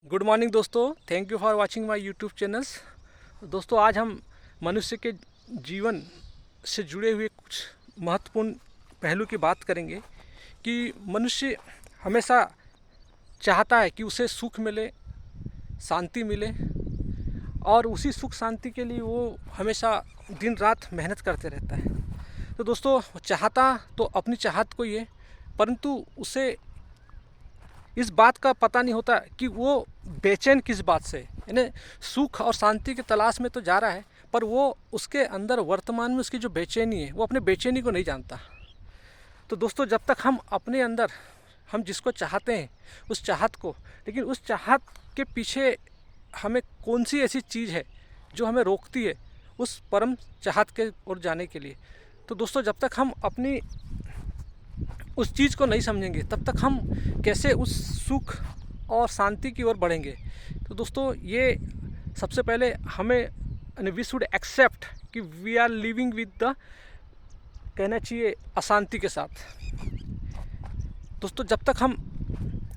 Good morning दोस्तों, thank you for watching my YouTube channels. दोस्तों, आज हम मनुष्य के जीवन से जुड़े हुए कुछ महत्वपूर्ण पहलू की बात करेंगे कि मनुष्य हमेशा चाहता है कि उसे सुख मिले, शांति मिले, और उसी सुख शांति के लिए वो हमेशा दिन रात मेहनत करते रहता है। तो दोस्तों, चाहता तो अपनी चाहत को ही है, परंतु उसे इस बात का पता नहीं होता कि वो बेचैन किस बात से, यानी सुख और शांति की तलाश में तो जा रहा है, पर वो उसके अंदर वर्तमान में उसकी जो बेचैनी है वो अपने बेचैनी को नहीं जानता। तो दोस्तों, जब तक हम अपने अंदर हम जिसको चाहते हैं उस चाहत को, लेकिन उस चाहत के पीछे हमें कौन सी ऐसी चीज़ है जो हमें रोकती है उस परम चाहत के ओर जाने के लिए, तो दोस्तों जब तक हम अपनी उस चीज़ को नहीं समझेंगे तब तक हम कैसे उस सुख और शांति की ओर बढ़ेंगे। तो दोस्तों, ये सबसे पहले हमें वी शुड एक्सेप्ट कि we are living with the, कहना चाहिए, अशांति के साथ। दोस्तों, जब तक हम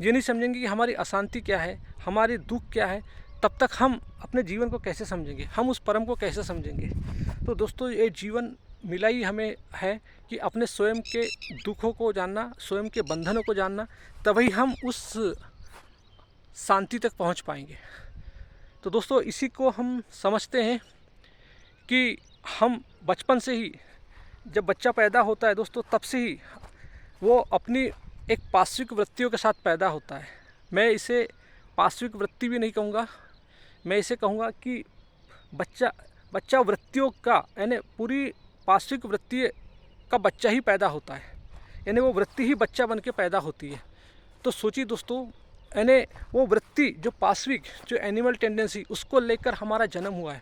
ये नहीं समझेंगे कि हमारी अशांति क्या है, हमारी दुख क्या है, तब तक हम अपने जीवन को कैसे समझेंगे, हम उस परम को कैसे समझेंगे। तो दोस्तों, ये जीवन मिला ही हमें है कि अपने स्वयं के दुखों को जानना, स्वयं के बंधनों को जानना, तभी हम उस शांति तक पहुंच पाएंगे। तो दोस्तों, इसी को हम समझते हैं कि हम बचपन से ही, जब बच्चा पैदा होता है दोस्तों, तब से ही वो अपनी एक पार्श्विक वृत्तियों के साथ पैदा होता है। मैं इसे पार्श्विक वृत्ति भी नहीं कहूँगा, मैं इसे कहूँगा कि बच्चा वृत्तियों का, यानी पूरी पार्श्विक वृत्ति का बच्चा ही पैदा होता है, यानी वो वृत्ति ही बच्चा बन के पैदा होती है। तो सोचिए दोस्तों, यानी वो वृत्ति जो पार्श्विक, जो एनिमल टेंडेंसी, उसको लेकर हमारा जन्म हुआ है।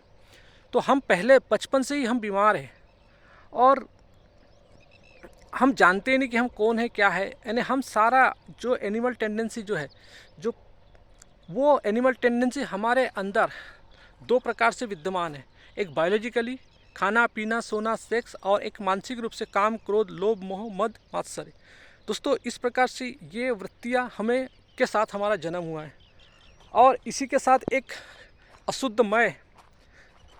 तो हम पहले बचपन से ही हम बीमार हैं और हम जानते ही नहीं कि हम कौन है, क्या है, यानी हम सारा जो एनिमल टेंडेंसी जो है, जो वो एनिमल टेंडेंसी हमारे अंदर दो प्रकार से विद्यमान है। एक बायोलॉजिकली, खाना पीना सोना सेक्स, और एक मानसिक रूप से काम क्रोध लोभ मोह मद मात्सर्य। दोस्तों, इस प्रकार से ये वृत्तियाँ हमें के साथ हमारा जन्म हुआ है, और इसी के साथ एक अशुद्ध मैं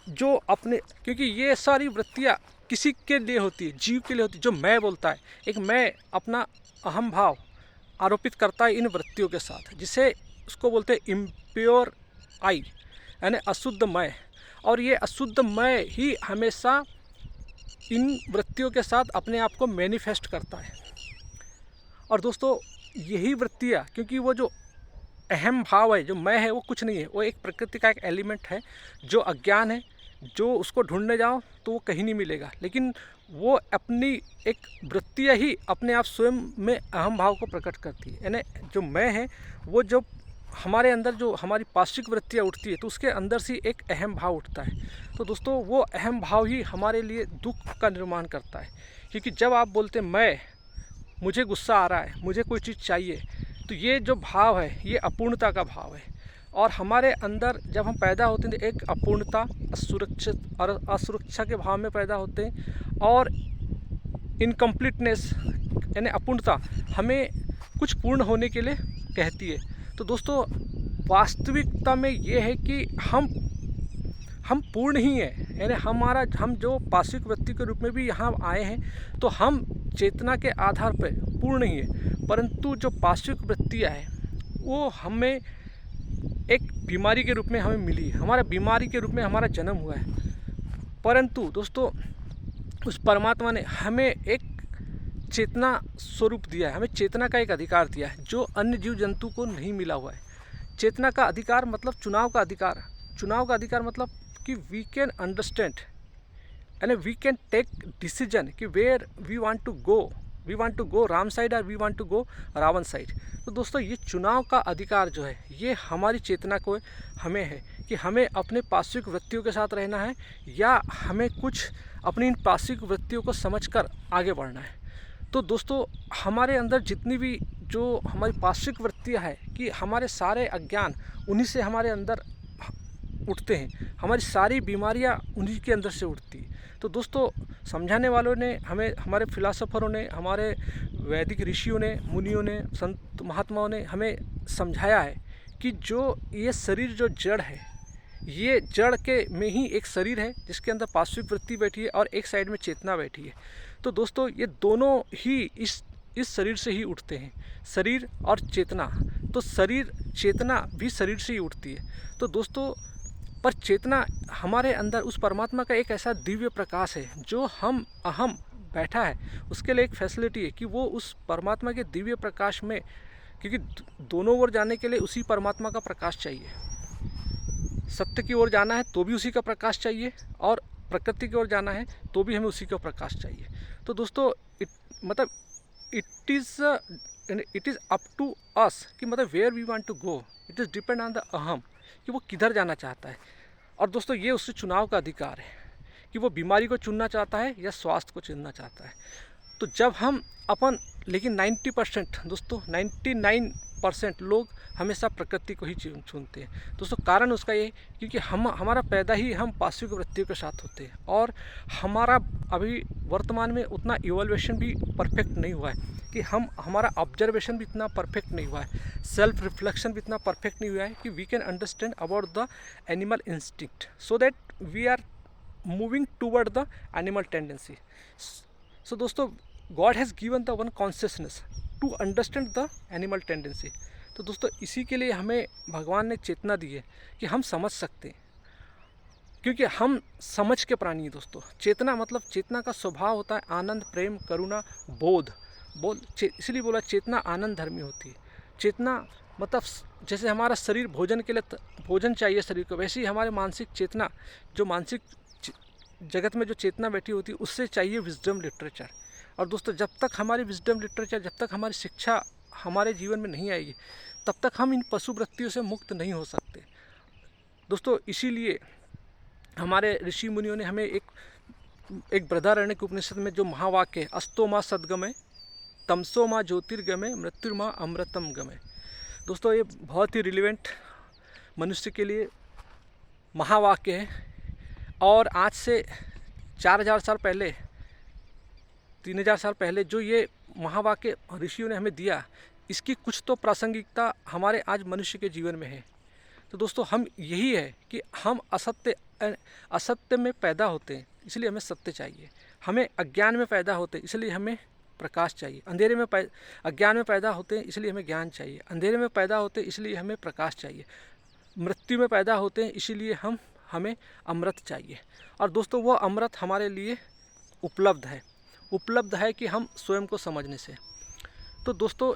जो अपने, क्योंकि ये सारी वृत्तियाँ किसी के लिए होती है, जीव के लिए होती है, जो मैं बोलता है। एक मैं अपना अहम भाव आरोपित करता है इन वृत्तियों के साथ, जिसे उसको बोलते हैं इम्प्योर आई, यानी अशुद्ध मैं। और ये अशुद्ध मैं ही हमेशा इन वृत्तियों के साथ अपने आप को मैनिफेस्ट करता है। और दोस्तों, यही वृत्तियाँ, क्योंकि वो जो अहम भाव है, जो मैं है, वो कुछ नहीं है, वो एक प्रकृति का एक एलिमेंट है जो अज्ञान है, जो उसको ढूंढने जाओ तो वो कहीं नहीं मिलेगा, लेकिन वो अपनी एक वृत्तियाँ ही अपने आप स्वयं में अहम भाव को प्रकट करती है। यानी जो मैं है, वो जो हमारे अंदर जो हमारी पार्श्विक वृत्तियाँ उठती है, तो उसके अंदर से एक अहम भाव उठता है। तो दोस्तों, वो अहम भाव ही हमारे लिए दुख का निर्माण करता है। क्योंकि जब आप बोलते मैं, मुझे गुस्सा आ रहा है, मुझे कोई चीज़ चाहिए, तो ये जो भाव है ये अपूर्णता का भाव है। और हमारे अंदर जब हम पैदा होते हैं तो एक अपूर्णता, असुरक्षित और असुरक्षा के भाव में पैदा होते हैं, और इनकम्प्लीटनेस यानी अपूर्णता हमें कुछ पूर्ण होने के लिए कहती है। तो दोस्तों, वास्तविकता में ये है कि हम पूर्ण ही हैं, यानी हम जो पार्श्विक वृत्ति के रूप में भी यहाँ आए हैं, तो हम चेतना के आधार पर पूर्ण ही है। परंतु जो पार्श्विक वृत्तियाँ हैं वो हमें एक बीमारी के रूप में हमें मिली है, हमारा बीमारी के रूप में हमारा जन्म हुआ है। परंतु दोस्तों, उस परमात्मा ने हमें एक चेतना स्वरूप दिया है, हमें चेतना का एक अधिकार दिया है जो अन्य जीव जंतु को नहीं मिला हुआ है। चेतना का अधिकार मतलब चुनाव का अधिकार। चुनाव का अधिकार मतलब कि वी कैन अंडरस्टैंड, यानी वी कैन टेक डिसीजन कि where we want to go Ram side और we want to go Ravan side. तो दोस्तों, ये चुनाव का अधिकार जो है ये हमारी चेतना को हमें है कि हमें अपने पार्श्विक वृत्तियों के साथ रहना है, या हमें कुछ अपनी इन पार्श्विक वृत्तियों को समझकर आगे बढ़ना है। तो दोस्तों, हमारे अंदर जितनी भी जो हमारी पार्श्विक वृत्तियाँ है, कि हमारे सारे अज्ञान उन्हीं से हमारे अंदर उठते हैं, हमारी सारी बीमारियाँ उन्हीं के अंदर से उठती है। तो दोस्तों, समझाने वालों ने हमें, हमारे फिलासफ़रों ने, हमारे वैदिक ऋषियों ने, मुनियों ने, संत महात्माओं ने हमें समझाया है कि जो ये शरीर जो जड़ है, ये जड़ के में ही एक शरीर है जिसके अंदर पार्श्विक वृत्ति बैठी है और एक साइड में चेतना बैठी है। तो दोस्तों ये दोनों ही इस शरीर से ही उठते हैं, शरीर और चेतना। तो शरीर चेतना भी शरीर से ही उठती है। तो दोस्तों पर चेतना हमारे अंदर उस परमात्मा का एक ऐसा दिव्य प्रकाश है जो हम अहम बैठा है, उसके लिए एक फैसिलिटी है कि वो उस परमात्मा के दिव्य प्रकाश में, क्योंकि दोनों ओर जाने के लिए उसी परमात्मा का प्रकाश चाहिए। सत्य की ओर जाना है तो भी उसी का प्रकाश चाहिए, और प्रकृति की ओर जाना है तो भी हमें उसी का प्रकाश चाहिए। तो दोस्तों it is up to us कि मतलब where we want to go, it is depend on the अहम कि वो किधर जाना चाहता है। और दोस्तों ये उससे चुनाव का अधिकार है कि वो बीमारी को चुनना चाहता है या स्वास्थ्य को चुनना चाहता है। तो जब हम लेकिन 90% दोस्तों 99% लोग हमेशा प्रकृति को ही चुनते हैं। दोस्तों कारण उसका ये क्योंकि हमारा पैदा ही हम पार्श्विक वृत्तियों के साथ होते हैं, और हमारा अभी वर्तमान में उतना इवोल्यूशन भी परफेक्ट नहीं हुआ है कि हमारा ऑब्जर्वेशन भी इतना परफेक्ट नहीं हुआ है, सेल्फ रिफ्लेक्शन भी इतना परफेक्ट नहीं हुआ है कि we can understand about the animal instinct, so that we are moving toward the animal tendency. So दोस्तों God has given the one consciousness to understand the animal tendency. तो दोस्तों इसी के लिए हमें भगवान ने चेतना दी है कि हम समझ सकते हैं, क्योंकि हम समझ के प्राणी हैं दोस्तों। चेतना मतलब चेतना का स्वभाव होता है आनंद, प्रेम, करुणा, बोध। इसलिए बोला चेतना आनंद धर्मी होती है। चेतना मतलब जैसे हमारा शरीर भोजन के लिए भोजन चाहिए शरीर को, वैसे ही हमारे मानसिक चेतना, जो मानसिक जगत में जो चेतना बैठी होती है, उससे चाहिए विजडम लिटरेचर। और दोस्तों जब तक हमारी विजडम लिटरेचर, जब तक हमारी शिक्षा हमारे जीवन में नहीं आएगी, तब तक हम इन पशु वृत्तियों से मुक्त नहीं हो सकते दोस्तों। इसीलिए हमारे ऋषि मुनियों ने हमें एक बृहदारण्यक उपनिषद में जो महावाक्य है, अस्तो माँ सद्गमय, तमसो माँ ज्योतिर्गमय, मृत्युर्माँ अमृतम गमय। दोस्तों ये बहुत ही रिलेवेंट मनुष्य के लिए महावाक्य है, और आज से 4000 साल पहले, 3000 साल पहले जो ये महावाक्य ऋषियों ने हमें दिया, इसकी कुछ तो प्रासंगिकता हमारे आज मनुष्य के जीवन में है। तो दोस्तों हम यही है कि हम असत्य में पैदा होते हैं, इसलिए हमें सत्य चाहिए। हमें अज्ञान में पैदा होते हैं, इसलिए हमें प्रकाश चाहिए। अज्ञान में पैदा होते हैं, इसलिए हमें ज्ञान चाहिए। अंधेरे में पैदा होते हैं, इसलिए हमें प्रकाश चाहिए। मृत्यु में पैदा होते हैं, इसीलिए हमें अमृत चाहिए। और दोस्तों वो अमृत हमारे लिए उपलब्ध है कि हम स्वयं को समझने से। तो दोस्तों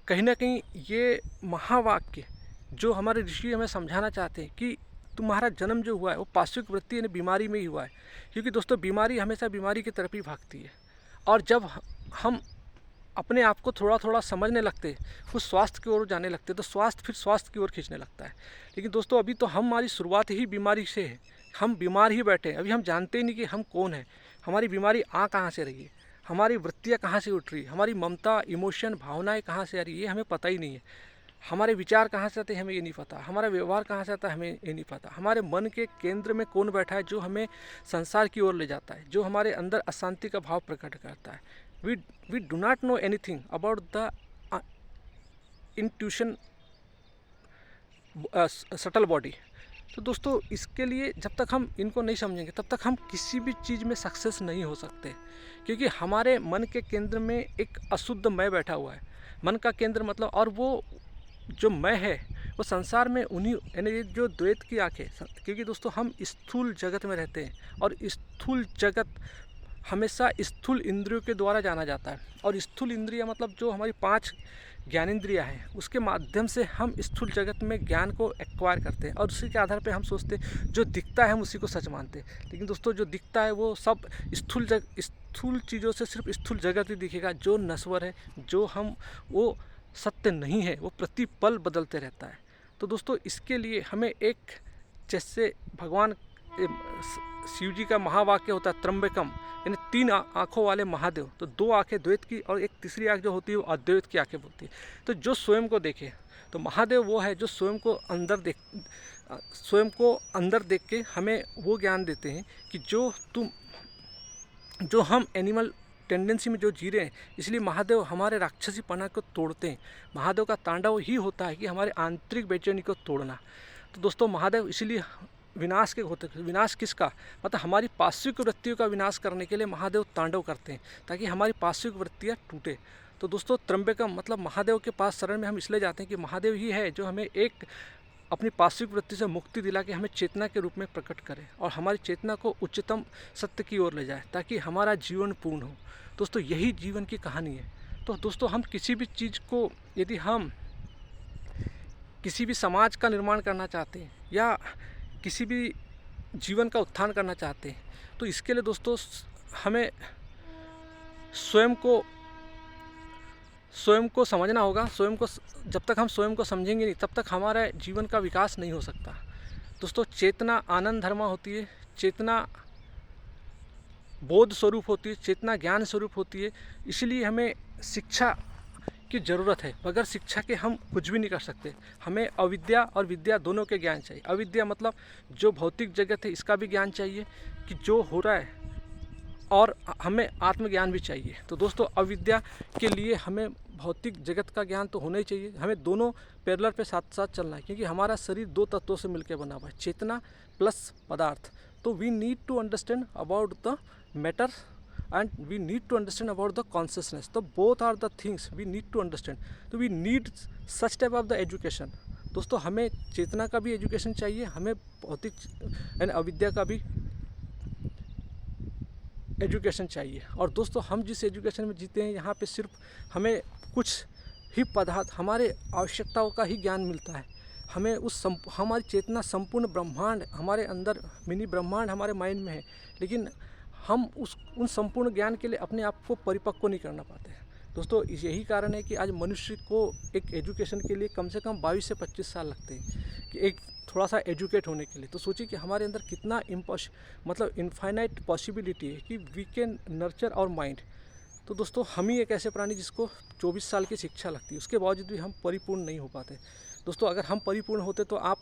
कहीं ना कहीं ये महावाक्य जो हमारे ऋषि हमें समझाना चाहते हैं कि तुम्हारा जन्म जो हुआ है वो पार्श्विक वृत्ति यानी बीमारी में ही हुआ है, क्योंकि दोस्तों बीमारी हमेशा बीमारी की तरफ ही भागती है। और जब हम अपने आप को थोड़ा थोड़ा समझने लगते, कुछ स्वास्थ्य की ओर जाने लगते, तो स्वास्थ्य फिर स्वास्थ्य की ओर खींचने लगता है। लेकिन दोस्तों अभी तो हमारी शुरुआत ही बीमारी से है, हम बीमार ही बैठे हैं। अभी हम जानते ही नहीं कि हम कौन हैं, हमारी बीमारी कहाँ से रही है, हमारी वृत्तियाँ कहाँ से उठ रही है, हमारी ममता, इमोशन, भावनाएं कहाँ से आ रही है, ये हमें पता ही नहीं है। हमारे विचार कहाँ से आते हैं हमें ये नहीं पता, हमारा व्यवहार कहाँ से आता है हमें ये नहीं पता। हमारे मन के केंद्र में कौन बैठा है जो हमें संसार की ओर ले जाता है, जो हमारे अंदर अशांति का भाव प्रकट करता है। We do not know anything about the intuition subtle body. तो दोस्तों इसके लिए जब तक हम इनको नहीं समझेंगे तब तक हम किसी भी चीज़ में सक्सेस नहीं हो सकते, क्योंकि हमारे मन के केंद्र में एक अशुद्ध मैं बैठा हुआ है। मन का केंद्र मतलब, और वो जो मैं है वो संसार में उन्हीं यानी जो द्वैत की आंखें, क्योंकि दोस्तों हम स्थूल जगत में रहते हैं और स्थूल जगत हमेशा स्थूल इंद्रियों के द्वारा जाना जाता है। और स्थूल इंद्रियां मतलब जो हमारी 5 ज्ञानेंद्रियां हैं, उसके माध्यम से हम स्थूल जगत में ज्ञान को एक्वायर करते हैं, और उसी के आधार पे हम सोचते हैं जो दिखता है हम उसी को सच मानते हैं। लेकिन दोस्तों जो दिखता है वो सब स्थूल चीज़ों से सिर्फ स्थूल जगत ही दिखेगा। जो नश्वर है, जो हम वो सत्य नहीं है, वो प्रतिपल बदलते रहता है। तो दोस्तों इसके लिए हमें एक, जैसे भगवान शिव जी का महावाक्य होता है त्र्यंबकम, यानी 3 आँखों वाले महादेव। तो 2 आँखें द्वैत की और एक तीसरी आँख जो होती है वो अद्वैत की आँखें बोलती है। तो जो स्वयं को देखे, तो महादेव वो है जो स्वयं को अंदर देख के हमें वो ज्ञान देते हैं कि जो हम एनिमल टेंडेंसी में जो जी रहे हैं, इसलिए महादेव हमारे राक्षसी पना को तोड़ते हैं। महादेव का तांडव ही होता है कि हमारे आंतरिक बेचैनी को तोड़ना। तो दोस्तों महादेव इसीलिए विनाश के होते, विनाश किसका, मतलब हमारी पार्श्विक वृत्तियों का विनाश करने के लिए महादेव तांडव करते हैं, ताकि हमारी पार्श्विक वृत्तियाँ टूटे। तो दोस्तों त्र्यंबकम मतलब महादेव के पास शरण में हम इसलिए जाते हैं कि महादेव ही है जो हमें एक अपनी पार्श्विक वृत्ति से मुक्ति दिला के हमें चेतना के रूप में प्रकट करे और हमारी चेतना को उच्चतम सत्य की ओर ले जाए, ताकि हमारा जीवन पूर्ण हो। दोस्तों यही जीवन की कहानी है। तो दोस्तों हम किसी भी चीज़ को, यदि हम किसी भी समाज का निर्माण करना चाहते हैं या किसी भी जीवन का उत्थान करना चाहते हैं, तो इसके लिए दोस्तों हमें स्वयं को समझना होगा। जब तक हम स्वयं को समझेंगे नहीं, तब तक हमारा जीवन का विकास नहीं हो सकता। दोस्तों चेतना आनंद धर्मा होती है, चेतना बोध स्वरूप होती है, चेतना ज्ञान स्वरूप होती है। इसलिए हमें शिक्षा की ज़रूरत है। बगैर शिक्षा के हम कुछ भी नहीं कर सकते। हमें अविद्या और विद्या दोनों के ज्ञान चाहिए। अविद्या मतलब जो भौतिक जगत है इसका भी ज्ञान चाहिए कि जो हो रहा है, और हमें आत्मज्ञान भी चाहिए। तो दोस्तों अविद्या के लिए हमें भौतिक जगत का ज्ञान तो होना ही चाहिए। हमें दोनों पैरेलल पे साथ साथ चलना है, क्योंकि हमारा शरीर दो तत्वों से मिलकर बना हुआ है, चेतना प्लस पदार्थ। तो we need to understand about the matter and we need to understand about the consciousness. So both are the things we need to understand. तो we need such type of the education. दोस्तों हमें चेतना का भी education चाहिए, हमें भौतिक यानी अविद्या का भी एजुकेशन चाहिए। और दोस्तों हम जिस एजुकेशन में जीते हैं, यहाँ पे सिर्फ हमें कुछ ही पदार्थ, हमारे आवश्यकताओं का ही ज्ञान मिलता है। हमें हमारी चेतना संपूर्ण ब्रह्मांड, हमारे अंदर मिनी ब्रह्मांड हमारे माइंड में है, लेकिन हम उन संपूर्ण ज्ञान के लिए अपने आप को परिपक्व नहीं करना पाते हैं। दोस्तों यही कारण है कि आज मनुष्य को एक एजुकेशन के लिए कम से कम 22 से 25 साल लगते हैं कि एक थोड़ा सा एजुकेट होने के लिए। तो सोचिए कि हमारे अंदर कितना मतलब इनफाइनाइट पॉसिबिलिटी है कि we can nurture our mind. तो दोस्तों हम ही एक ऐसे प्राणी जिसको 24 साल की शिक्षा लगती है, उसके बावजूद भी हम परिपूर्ण नहीं हो पाते। दोस्तों अगर हम परिपूर्ण होते तो आप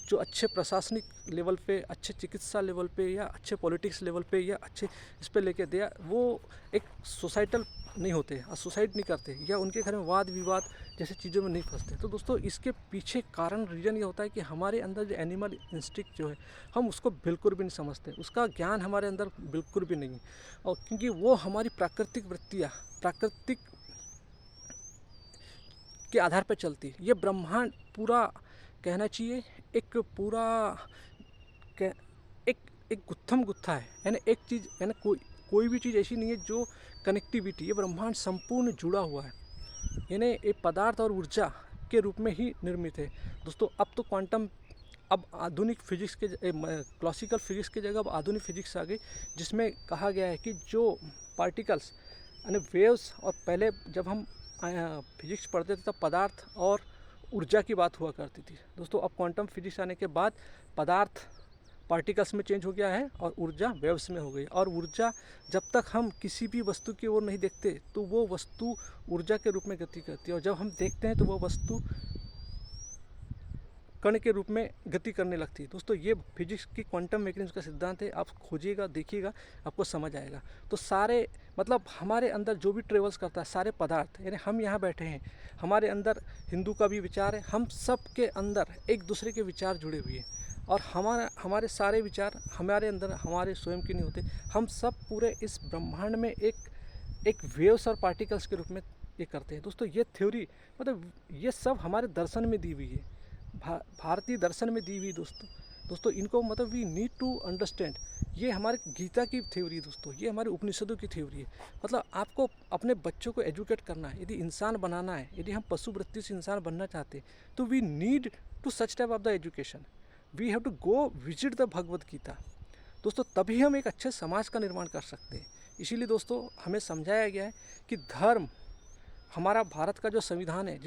जो अच्छे प्रशासनिक लेवल पे, अच्छे चिकित्सा लेवल पे, या अच्छे पॉलिटिक्स लेवल पे, या अच्छे इस पे लेके दिया, वो एक सोसाइटल नहीं होते, सुसाइड नहीं करते, या उनके घर में वाद विवाद जैसे चीज़ों में नहीं फंसते। तो दोस्तों इसके पीछे कारण रीज़न ये होता है कि हमारे अंदर जो एनिमल इंस्टिक्ट जो है, हम उसको बिल्कुल भी नहीं समझते, उसका ज्ञान हमारे अंदर बिल्कुल भी नहीं। और क्योंकि वो हमारी प्राकृतिक वृत्तियाँ, प्राकृतिक के आधार पर चलती है। ये ब्रह्मांड पूरा कहना चाहिए एक पूरा एक गुत्थम गुत्था है, यानी एक चीज़, यानी कोई भी चीज़ ऐसी नहीं है जो कनेक्टिविटी, ये ब्रह्मांड संपूर्ण जुड़ा हुआ है, यानी ये पदार्थ और ऊर्जा के रूप में ही निर्मित है। दोस्तों अब तो क्वांटम, अब आधुनिक फिजिक्स के, क्लासिकल फिजिक्स की जगह अब आधुनिक फिजिक्स आ गई, जिसमें कहा गया है कि जो पार्टिकल्स यानी वेव्स, और पहले जब हम फिजिक्स पढ़ते थे तब पदार्थ और ऊर्जा की बात हुआ करती थी। दोस्तों अब क्वांटम फिजिक्स आने के बाद पदार्थ पार्टिकल्स में चेंज हो गया है और ऊर्जा वेव्स में हो गई। और ऊर्जा, जब तक हम किसी भी वस्तु की ओर नहीं देखते तो वो वस्तु ऊर्जा के रूप में गति करती है, और जब हम देखते हैं तो वो वस्तु कण के रूप में गति करने लगती है। दोस्तों ये फिजिक्स की क्वांटम मैकेनिक्स का सिद्धांत है, आप खोजिएगा, देखिएगा, आपको समझ आएगा। तो सारे मतलब हमारे अंदर जो भी ट्रेवल्स करता है, सारे पदार्थ, यानी हम यहाँ बैठे हैं, हमारे अंदर हिंदू का भी विचार है, हम सब के अंदर एक दूसरे के विचार जुड़े हुए हैं, और हमारे सारे विचार हमारे अंदर हमारे स्वयं के नहीं होते। हम सब पूरे इस ब्रह्मांड में एक वेव्स और पार्टिकल्स के रूप में ये करते हैं। दोस्तों ये थ्योरी, मतलब ये सब हमारे दर्शन में दी हुई है, भारतीय दर्शन में दी हुई। दोस्तों इनको मतलब वी नीड टू अंडरस्टैंड। ये हमारे गीता की थ्योरी, दोस्तों ये हमारे उपनिषदों की थ्योरी है। मतलब आपको अपने बच्चों को एजुकेट करना है, यदि इंसान बनाना है, यदि हम पशु वृत्ति से इंसान बनना चाहते हैं, तो we need to such type of the education. We have to go visit the Bhagavad Gita. दोस्तों तभी हम एक अच्छे समाज का निर्माण कर सकते हैं। इसीलिए दोस्तों हमें समझाया गया है कि धर्म, हमारा भारत का जो संविधान है,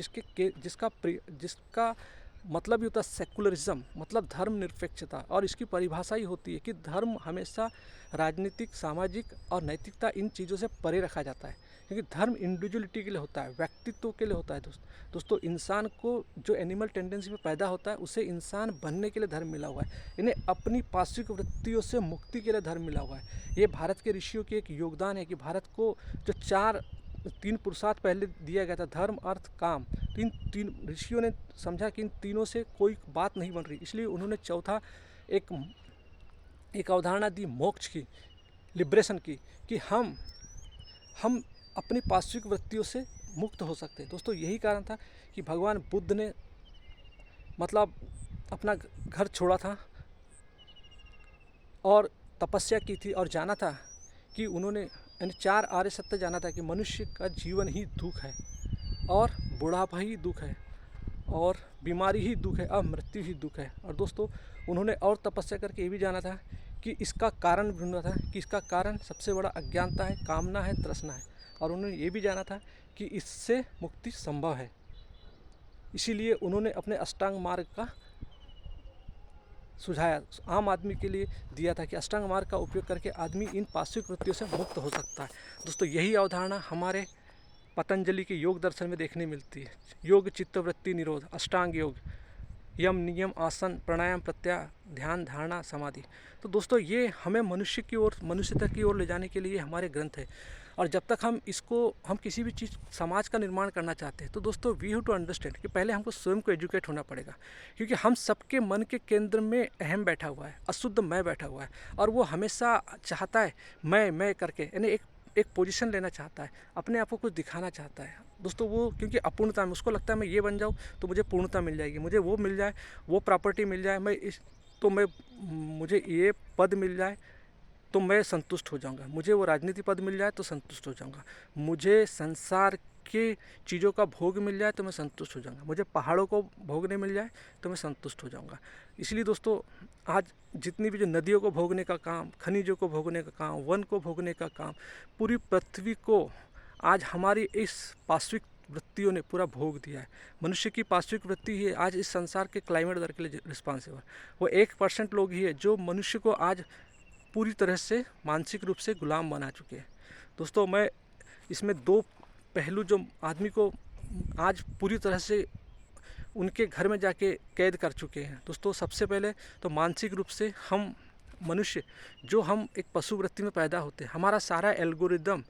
जिसका मतलब ही होता है सेकुलरिज्म, मतलब धर्मनिरपेक्षता, और इसकी परिभाषा ही होती है कि धर्म हमेशा राजनीतिक, सामाजिक और नैतिकता, इन चीज़ों से परे रखा जाता है। क्योंकि धर्म इंडिविजुअलिटी के लिए होता है, व्यक्तित्व के लिए होता है। दोस्तों इंसान को जो एनिमल टेंडेंसी में पैदा होता है उसे इंसान बनने के लिए धर्म मिला हुआ है। इन्हें अपनी पार्श्विक वृत्तियों से मुक्ति के लिए धर्म मिला हुआ है। ये भारत के ऋषियों की एक योगदान है कि भारत को जो तीन पुरुषार्थ पहले दिया गया था, धर्म अर्थ काम, तीन ऋषियों ने समझा कि इन तीनों से कोई बात नहीं बन रही, इसलिए उन्होंने चौथा एक अवधारणा दी मोक्ष की, लिबरेशन की, कि हम अपनी पार्श्विक वृत्तियों से मुक्त हो सकते हैं। दोस्तों यही कारण था कि भगवान बुद्ध ने मतलब अपना घर छोड़ा था और तपस्या की थी और जाना था कि उन्होंने यानी 4 आर्य सत्य जाना था कि मनुष्य का जीवन ही दुख है और बुढ़ापा ही दुख है और बीमारी ही दुख है और मृत्यु ही दुख है। और दोस्तों उन्होंने और तपस्या करके ये भी जाना था कि इसका कारण ढूंढना था कि इसका कारण सबसे बड़ा अज्ञानता है, कामना है, तृष्णा है। और उन्होंने ये भी जाना था कि इससे मुक्ति संभव है। इसीलिए उन्होंने अपने अष्टांग मार्ग का सुझाया, आम आदमी के लिए दिया था कि अष्टांग मार्ग का उपयोग करके आदमी इन पार्श्विक वृत्तियों से मुक्त हो सकता है। दोस्तों यही अवधारणा हमारे पतंजलि के योग दर्शन में देखने मिलती है। योग चित्तवृत्ति निरोध, अष्टांग योग, यम नियम आसन प्राणायाम प्रत्याहार ध्यान धारणा समाधि। तो दोस्तों ये हमें मनुष्यता की ओर ले जाने के लिए हमारे ग्रंथ है। और जब तक हम किसी भी चीज़ समाज का निर्माण करना चाहते हैं तो दोस्तों वी हैव टू अंडरस्टैंड कि पहले हमको स्वयं को एजुकेट होना पड़ेगा, क्योंकि हम सबके मन के केंद्र में अहम बैठा हुआ है, अशुद्ध मैं बैठा हुआ है और वो हमेशा चाहता है मैं करके, यानी एक पोजीशन लेना चाहता है, अपने आप को कुछ दिखाना चाहता है। दोस्तों वो क्योंकि अपूर्णता में उसको लगता है मैं ये बन जाऊँ तो मुझे पूर्णता मिल जाएगी, मुझे वो मिल जाए, वो प्रॉपर्टी मिल जाए, मुझे ये पद मिल जाए तो मैं संतुष्ट हो जाऊंगा, मुझे वो राजनीति पद मिल जाए तो संतुष्ट हो जाऊंगा, मुझे संसार के चीज़ों का भोग मिल जाए तो मैं संतुष्ट हो जाऊंगा, मुझे पहाड़ों को भोगने मिल जाए तो मैं संतुष्ट हो जाऊंगा। इसलिए दोस्तों आज जितनी भी जो नदियों को भोगने का काम, खनिजों को भोगने का काम, वन को भोगने का काम, पूरी पृथ्वी को आज हमारी इस पार्श्विक वृत्तियों ने पूरा भोग दिया है। मनुष्य की पार्श्विक वृत्ति ही आज इस संसार के क्लाइमेट दर के लिए रिस्पॉन्सिबल। वो 1% लोग ही है जो मनुष्य को आज पूरी तरह से मानसिक रूप से गुलाम बना चुके हैं। दोस्तों मैं इसमें 2 पहलू जो आदमी को आज पूरी तरह से उनके घर में जाके कैद कर चुके हैं। दोस्तों सबसे पहले तो मानसिक रूप से हम मनुष्य जो हम एक पशु वृत्ति में पैदा होते हैं, हमारा सारा एल्गोरिदम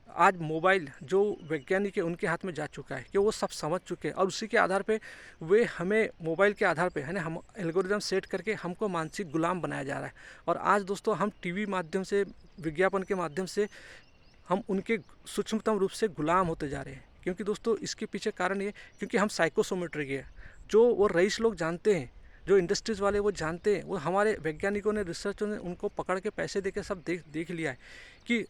आज मोबाइल जो वैज्ञानिक है उनके हाथ में जा चुका है कि वो सब समझ चुके हैं और उसी के आधार पे वे हमें मोबाइल के आधार पे है ना हम एल्गोरिदम सेट करके हमको मानसिक गुलाम बनाया जा रहा है। और आज दोस्तों हम टीवी माध्यम से, विज्ञापन के माध्यम से हम उनके सूक्ष्मतम रूप से गुलाम होते जा रहे हैं। क्योंकि दोस्तों इसके पीछे कारण ये क्योंकि हम साइकोसोमेट्रिक है, जो वो रईस लोग जानते हैं, जो इंडस्ट्रीज़ वाले वो जानते हैं, वो हमारे वैज्ञानिकों ने, रिसर्चरों ने उनको पकड़ के पैसे देके सब देख लिया है कि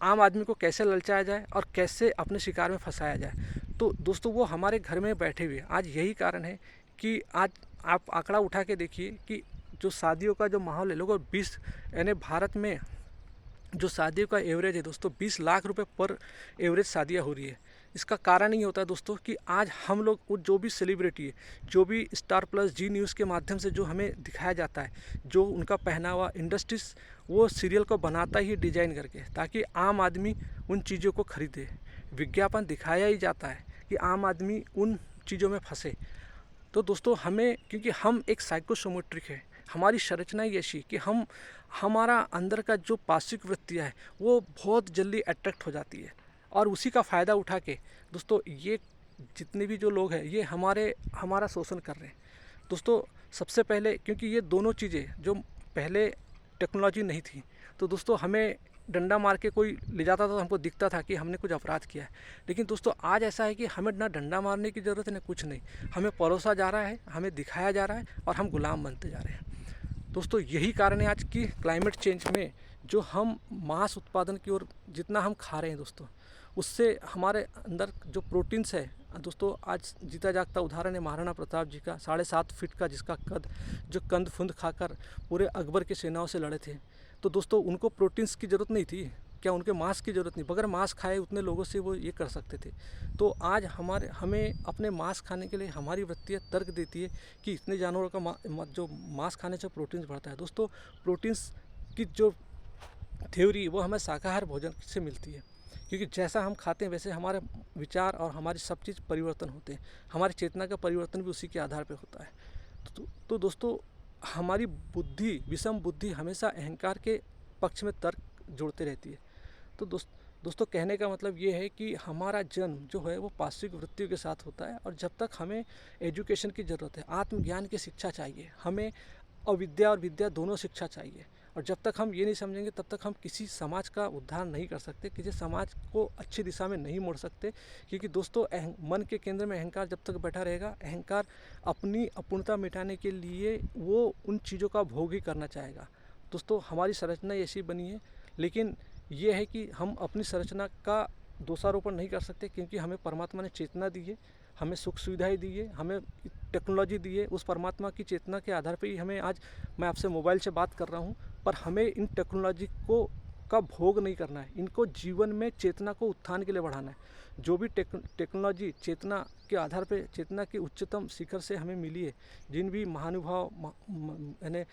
आम आदमी को कैसे ललचाया जाए और कैसे अपने शिकार में फंसाया जाए। तो दोस्तों वो हमारे घर में बैठे हुए, आज यही कारण है कि आज आप आंकड़ा उठा के देखिए कि जो शादियों का जो माहौल है, लोगों 20 यानी भारत में जो शादियों का एवरेज है दोस्तों 20 लाख रुपए पर एवरेज शादियाँ हो रही है। इसका कारण ही होता है दोस्तों कि आज हम लोग वो जो भी सेलिब्रिटी है, जो भी स्टार प्लस जी न्यूज़ के माध्यम से जो हमें दिखाया जाता है, जो उनका पहनावा, इंडस्ट्रीज वो सीरियल को बनाता ही डिजाइन करके ताकि आम आदमी उन चीज़ों को खरीदे। विज्ञापन दिखाया ही जाता है कि आम आदमी उन चीज़ों में फंसे। तो दोस्तों हमें, क्योंकि हम एक साइकोसोमेट्रिक है, हमारी संरचना ही ऐसी कि हमारा अंदर का जो पार्श्विक वृत्तियाँ है वो बहुत जल्दी अट्रैक्ट हो जाती है और उसी का फ़ायदा उठा के दोस्तों ये जितने भी जो लोग हैं ये हमारा शोषण कर रहे हैं। दोस्तों सबसे पहले क्योंकि ये दोनों चीज़ें जो पहले टेक्नोलॉजी नहीं थी, तो दोस्तों हमें डंडा मार के कोई ले जाता था तो हमको दिखता था कि हमने कुछ अपराध किया है। लेकिन दोस्तों आज ऐसा है कि हमें ना डंडा मारने की ज़रूरत है ना कुछ नहीं, हमें परोसा जा रहा है, हमें दिखाया जा रहा है और हम गुलाम बनते जा रहे हैं। दोस्तों यही कारण है आज की क्लाइमेट चेंज में जो हम मांस उत्पादन की ओर जितना हम खा रहे हैं दोस्तों, उससे हमारे अंदर जो प्रोटीन्स है दोस्तों, आज जीता जागता उदाहरण है महाराणा प्रताप जी का, 7.5 फीट का जिसका कद, जो कंद फुंद खाकर पूरे अकबर की सेनाओं से लड़े थे। तो दोस्तों उनको प्रोटीन्स की ज़रूरत नहीं थी, क्या उनके मांस की ज़रूरत नहीं, बगैर मांस खाए उतने लोगों से वो ये कर सकते थे। तो आज हमें अपने मांस खाने के लिए हमारी वृत्तियाँ तर्क देती है कि इतने जानवरों का जो मांस खाने से प्रोटीन्स बढ़ता है। दोस्तों प्रोटीन्स की जो थ्योरी वो हमें शाकाहार भोजन से मिलती है, क्योंकि जैसा हम खाते हैं वैसे हमारे विचार और हमारी सब चीज़ परिवर्तन होते हैं। हमारी चेतना का परिवर्तन भी उसी के आधार पर होता है। तो दोस्तों, हमारी बुद्धि, विषम बुद्धि हमेशा अहंकार के पक्ष में तर्क जोड़ते रहती है। तो दोस्तों कहने का मतलब ये है कि हमारा जन्म जो है वो पाश्विक वृत्तियों के साथ होता है, और जब तक हमें एजुकेशन की ज़रूरत है, आत्मज्ञान की शिक्षा चाहिए, हमें अविद्या और विद्या दोनों शिक्षा चाहिए। और जब तक हम ये नहीं समझेंगे तब तक हम किसी समाज का उद्धार नहीं कर सकते, किसी समाज को अच्छी दिशा में नहीं मोड़ सकते। क्योंकि दोस्तों मन के केंद्र में अहंकार जब तक बैठा रहेगा, अहंकार अपनी अपूर्णता मिटाने के लिए वो उन चीज़ों का भोग ही करना चाहेगा। दोस्तों हमारी संरचना ऐसी बनी है, लेकिन ये है कि हम अपनी संरचना का दोषारोपण नहीं कर सकते, क्योंकि हमें परमात्मा ने चेतना दी है, हमें सुख सुविधाएं दी है, हमें टेक्नोलॉजी दी है। उस परमात्मा की चेतना के आधार पर ही हमें आज मैं आपसे मोबाइल से बात कर रहा हूँ। पर हमें इन टेक्नोलॉजी का भोग नहीं करना है, इनको जीवन में चेतना को उत्थान के लिए बढ़ाना है। जो भी टेक्नोलॉजी चेतना के आधार पर, चेतना के उच्चतम शिखर से हमें मिली है, जिन भी महानुभाव यानी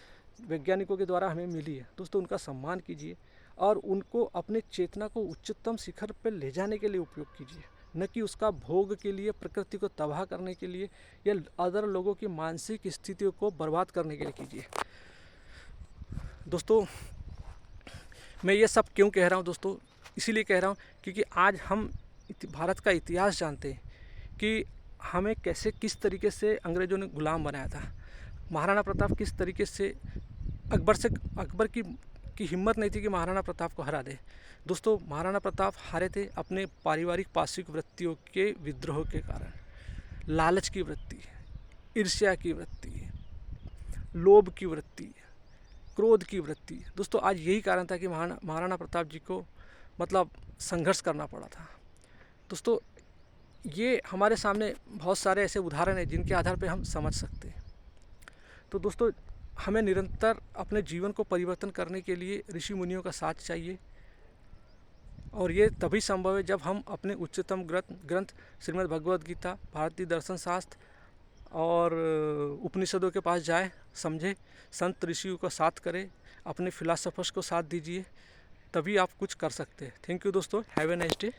वैज्ञानिकों के द्वारा हमें मिली है, दोस्तों उनका सम्मान कीजिए और उनको अपने चेतना को उच्चतम शिखर पर ले जाने के लिए उपयोग कीजिए, न कि उसका भोग के लिए, प्रकृति को तबाह करने के लिए या अदर लोगों की मानसिक स्थितियों को बर्बाद करने के लिए कीजिए। दोस्तों मैं ये सब क्यों कह रहा हूँ दोस्तों, इसीलिए कह रहा हूँ क्योंकि आज हम भारत का इतिहास जानते हैं कि हमें कैसे, किस तरीके से अंग्रेज़ों ने गुलाम बनाया था। महाराणा प्रताप किस तरीके से अकबर की हिम्मत नहीं थी कि महाराणा प्रताप को हरा दे। दोस्तों महाराणा प्रताप हारे थे अपने पारिवारिक पाश्विक वृत्तियों के विद्रोह के कारण। लालच की वृत्ति, ईर्ष्या की वृत्ति, लोभ की वृत्ति, क्रोध की वृत्ति। दोस्तों आज यही कारण था कि महाराणा प्रताप जी को मतलब संघर्ष करना पड़ा था। दोस्तों ये हमारे सामने बहुत सारे ऐसे उदाहरण हैं जिनके आधार पर हम समझ सकते हैं। तो दोस्तों हमें निरंतर अपने जीवन को परिवर्तन करने के लिए ऋषि मुनियों का साथ चाहिए, और ये तभी संभव है जब हम अपने उच्चतम ग्रंथ श्रीमद् भगवद गीता, भारतीय दर्शन शास्त्र और उपनिषदों के पास जाए, समझे, संत ऋषियों का साथ करें, अपने फिलासफर्स को साथ दीजिए, तभी आप कुछ कर सकते हैं। थैंक यू दोस्तों, हैव ए नाइस डे।